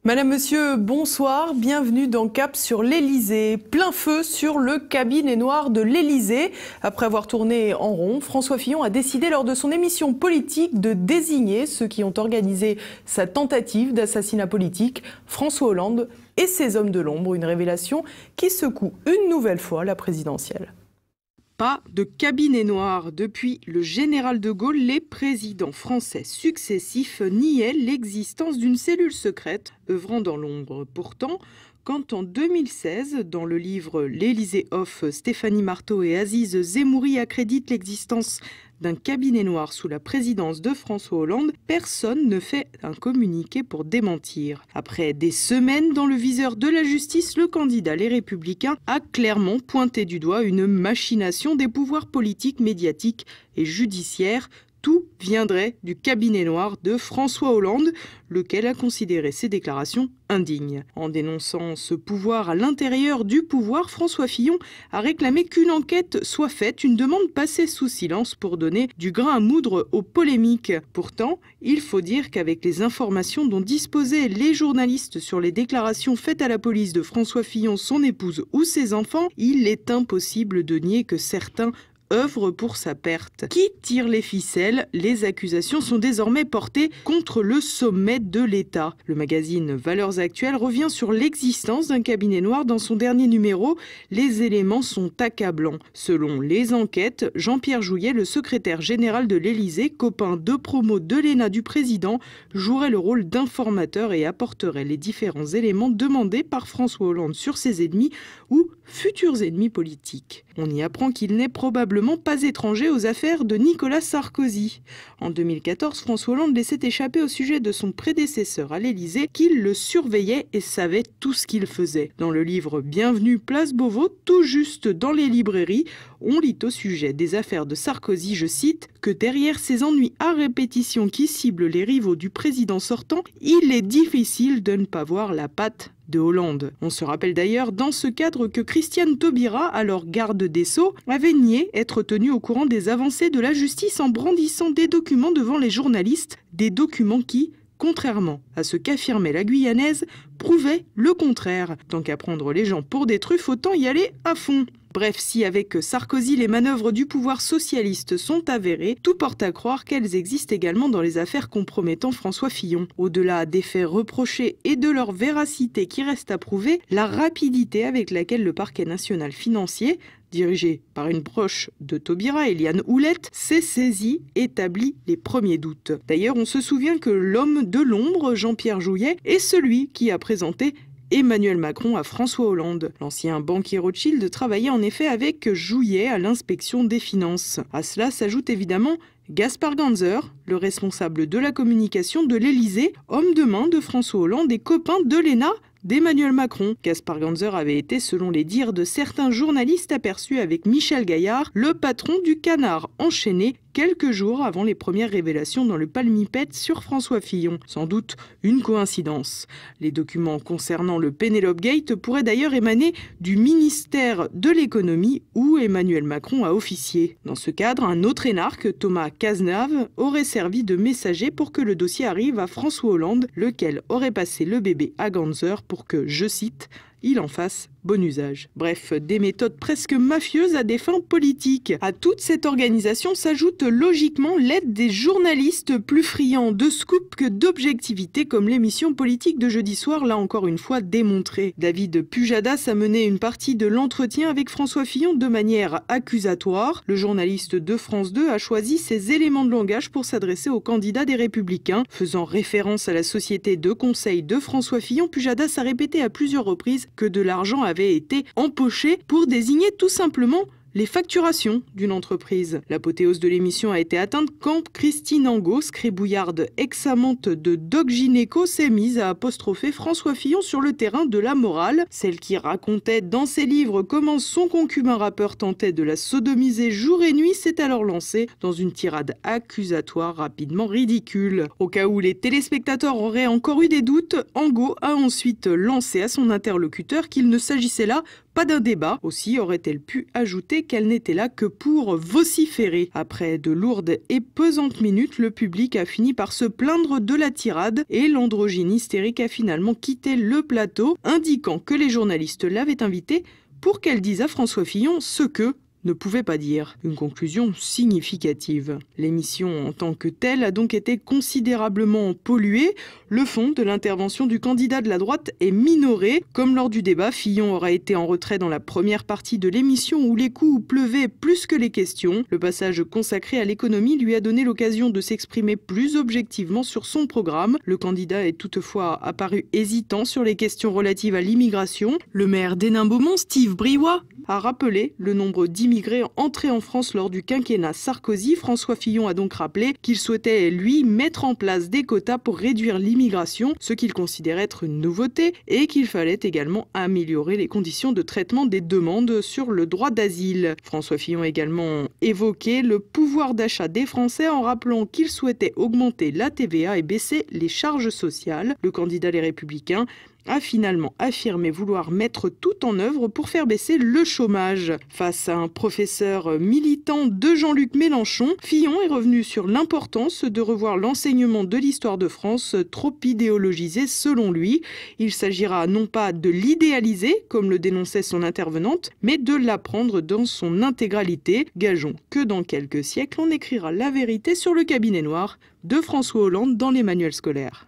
Madame, Monsieur, bonsoir, bienvenue dans Cap sur l'Élysée. Plein feu sur le cabinet noir de l'Élysée. Après avoir tourné en rond, François Fillon a décidé lors de son émission politique de désigner ceux qui ont organisé sa tentative d'assassinat politique, François Hollande et ses hommes de l'ombre. Une révélation qui secoue une nouvelle fois la présidentielle. Pas de cabinet noir. Depuis le général de Gaulle, les présidents français successifs niaient l'existence d'une cellule secrète œuvrant dans l'ombre. Pourtant, quand en 2016, dans le livre L'Élysée off, Stéphanie Marteau et Aziz Zemmouri accréditent l'existence d'un cabinet noir sous la présidence de François Hollande, personne ne fait un communiqué pour démentir. Après des semaines dans le viseur de la justice, le candidat Les Républicains a clairement pointé du doigt une machination des pouvoirs politiques, médiatiques et judiciaires. Tout viendrait du cabinet noir de François Hollande, lequel a considéré ces déclarations indignes. En dénonçant ce pouvoir à l'intérieur du pouvoir, François Fillon a réclamé qu'une enquête soit faite, une demande passée sous silence pour donner du grain à moudre aux polémiques. Pourtant, il faut dire qu'avec les informations dont disposaient les journalistes sur les déclarations faites à la police de François Fillon, son épouse ou ses enfants, il est impossible de nier que certains œuvre pour sa perte. Qui tire les ficelles? Les accusations sont désormais portées contre le sommet de l'État. Le magazine Valeurs Actuelles revient sur l'existence d'un cabinet noir dans son dernier numéro. Les éléments sont accablants. Selon les enquêtes, Jean-Pierre Jouyet, le secrétaire général de l'Élysée, copain de promo de l'ENA du président, jouerait le rôle d'informateur et apporterait les différents éléments demandés par François Hollande sur ses ennemis ou futurs ennemis politiques. On y apprend qu'il n'est probablement pas étranger aux affaires de Nicolas Sarkozy. En 2014, François Hollande laissait échapper au sujet de son prédécesseur à l'Élysée qu'il le surveillait et savait tout ce qu'il faisait. Dans le livre Bienvenue Place Beauvau, tout juste dans les librairies, on lit au sujet des affaires de Sarkozy, je cite, que derrière ces ennuis à répétition qui ciblent les rivaux du président sortant, il est difficile de ne pas voir la patte de Hollande. On se rappelle d'ailleurs dans ce cadre que Christiane Taubira, alors garde des Sceaux, avait nié être tenue au courant des avancées de la justice en brandissant des documents devant les journalistes, des documents qui, contrairement à ce qu'affirmait la Guyanaise, prouvaient le contraire. Tant qu'à prendre les gens pour des truffes, autant y aller à fond. Bref, si avec Sarkozy, les manœuvres du pouvoir socialiste sont avérées, tout porte à croire qu'elles existent également dans les affaires compromettant François Fillon. Au-delà des faits reprochés et de leur véracité qui reste à prouver, la rapidité avec laquelle le parquet national financier, dirigé par une proche de Taubira, Éliane Houlette, s'est saisi, établit les premiers doutes. D'ailleurs, on se souvient que l'homme de l'ombre, Jean-Pierre Jouyet, est celui qui a présenté Emmanuel Macron à François Hollande. L'ancien banquier Rothschild travaillait en effet avec Jouyet à l'inspection des finances. À cela s'ajoute évidemment Gaspard Ganzer, le responsable de la communication de l'Élysée, homme de main de François Hollande et copain de l'ENA d'Emmanuel Macron. Gaspard Ganzer avait été, selon les dires de certains journalistes, aperçu avec Michel Gaillard, le patron du Canard enchaîné, quelques jours avant les premières révélations dans le palmipède sur François Fillon. Sans doute une coïncidence. Les documents concernant le Penelope Gate pourraient d'ailleurs émaner du ministère de l'économie où Emmanuel Macron a officié. Dans ce cadre, un autre énarque, Thomas Cazenave, aurait servi de messager pour que le dossier arrive à François Hollande, lequel aurait passé le bébé à Ganzer pour que, je cite, il en fasse bon usage. Bref, des méthodes presque mafieuses à des fins politiques. À toute cette organisation s'ajoute logiquement l'aide des journalistes plus friands de scoop que d'objectivité, comme l'émission politique de jeudi soir l'a encore une fois démontré. David Pujadas a mené une partie de l'entretien avec François Fillon de manière accusatoire. Le journaliste de France 2 a choisi ses éléments de langage pour s'adresser au candidat des Républicains. Faisant référence à la société de conseil de François Fillon, Pujadas a répété à plusieurs reprises que de l'argent avait été empoché pour désigner tout simplement les facturations d'une entreprise. L'apothéose de l'émission a été atteinte quand Christine Angot, scribouillarde ex-amante de Doc Gynéco, s'est mise à apostropher François Fillon sur le terrain de la morale. Celle qui racontait dans ses livres comment son concubin rappeur tentait de la sodomiser jour et nuit s'est alors lancée dans une tirade accusatoire rapidement ridicule. Au cas où les téléspectateurs auraient encore eu des doutes, Angot a ensuite lancé à son interlocuteur qu'il ne s'agissait là pas d'un débat. Aussi aurait-elle pu ajouter qu'elle n'était là que pour vociférer. Après de lourdes et pesantes minutes, le public a fini par se plaindre de la tirade et l'androgyne hystérique a finalement quitté le plateau, indiquant que les journalistes l'avaient invitée pour qu'elle dise à François Fillon ce que ne pouvait pas dire. Une conclusion significative. L'émission en tant que telle a donc été considérablement polluée. Le fond de l'intervention du candidat de la droite est minoré. Comme lors du débat, Fillon aura été en retrait dans la première partie de l'émission où les coups pleuvaient plus que les questions. Le passage consacré à l'économie lui a donné l'occasion de s'exprimer plus objectivement sur son programme. Le candidat est toutefois apparu hésitant sur les questions relatives à l'immigration. Le maire d'Hénin-Beaumont, Steve Briouat, a rappelé le nombre d'immigrés entrés en France lors du quinquennat Sarkozy. François Fillon a donc rappelé qu'il souhaitait, lui, mettre en place des quotas pour réduire l'immigration, ce qu'il considérait être une nouveauté, et qu'il fallait également améliorer les conditions de traitement des demandes sur le droit d'asile. François Fillon a également évoqué le pouvoir d'achat des Français en rappelant qu'il souhaitait augmenter la TVA et baisser les charges sociales. Le candidat Les Républicains a finalement affirmé vouloir mettre tout en œuvre pour faire baisser le chômage. Face à un professeur militant de Jean-Luc Mélenchon, Fillon est revenu sur l'importance de revoir l'enseignement de l'histoire de France, trop idéologisé selon lui. Il s'agira non pas de l'idéaliser, comme le dénonçait son intervenante, mais de l'apprendre dans son intégralité. Gageons que dans quelques siècles, on écrira la vérité sur le cabinet noir de François Hollande dans les manuels scolaires.